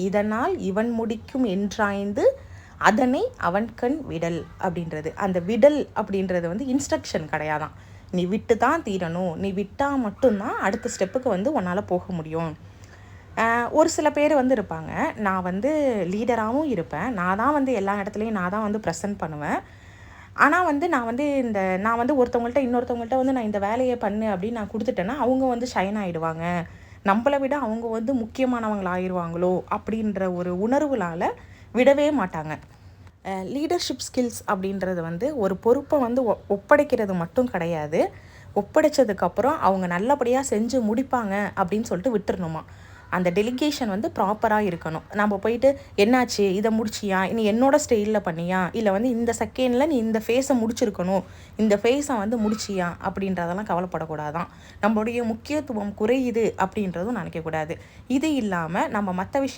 இதனால் இவன் முடிக்கும் என்றாய்ந்து அதனை அவன் கண் விடல் அப்படின்றது. அந்த விடல் அப்படின்றது வந்து இன்ஸ்ட்ரக்ஷன் கிடையாதான். நீ விட்டு தான் தீரணும், நீ விட்டால் மட்டும்தான் அடுத்த ஸ்டெப்புக்கு வந்து உன்னால் போக முடியும். ஒரு சில பேர் வந்து இருப்பாங்க, நான் வந்து லீடராகவும் இருப்பேன், நான் தான் வந்து எல்லா இடத்துலையும் நான் தான் வந்து ப்ரெசென்ட் பண்ணுவேன். ஆனால் வந்து நான் வந்து இன்னொருத்தவங்கள்ட்ட வந்து நான் இந்த வேலையை பண்ணு அப்படின்னு நான் கொடுத்துட்டேன்னா அவங்க வந்து ஷைன் ஆகிடுவாங்க, நம்மளை விட அவங்க வந்து முக்கியமானவங்களாகிடுவாங்களோ அப்படின்ற ஒரு உணர்வுலால் விடவே மாட்டாங்க. லீடர்ஷிப் ஸ்கில்ஸ் அப்படின்றது வந்து ஒரு பொறுப்பை வந்து ஒப்படைக்கிறது மட்டும் கிடையாது, ஒப்படைச்சதுக்கப்புறம் அவங்க நல்லபடியாக செஞ்சு முடிப்பாங்க அப்படின்னு சொல்லிட்டு விட்டுறணுமா. அந்த டெலிகேஷன் வந்து ப்ராப்பராக இருக்கணும். நம்ம போயிட்டு என்னாச்சு, இதை முடிச்சியா, நீ என்னோட ஸ்டைலில் பண்ணியா, இல்லை வந்து இந்த செகண்டில் நீ இந்த ஃபேஸை முடிச்சிருக்கணும், இந்த ஃபேஸை வந்து முடிச்சியா அப்படின்றதெல்லாம் கவலைப்படக்கூடாதான். நம்மளுடைய முக்கியத்துவம் குறையுது அப்படின்றதும் நினைக்கக்கூடாது. இது இல்லாமல் நம்ம மற்ற விஷயம்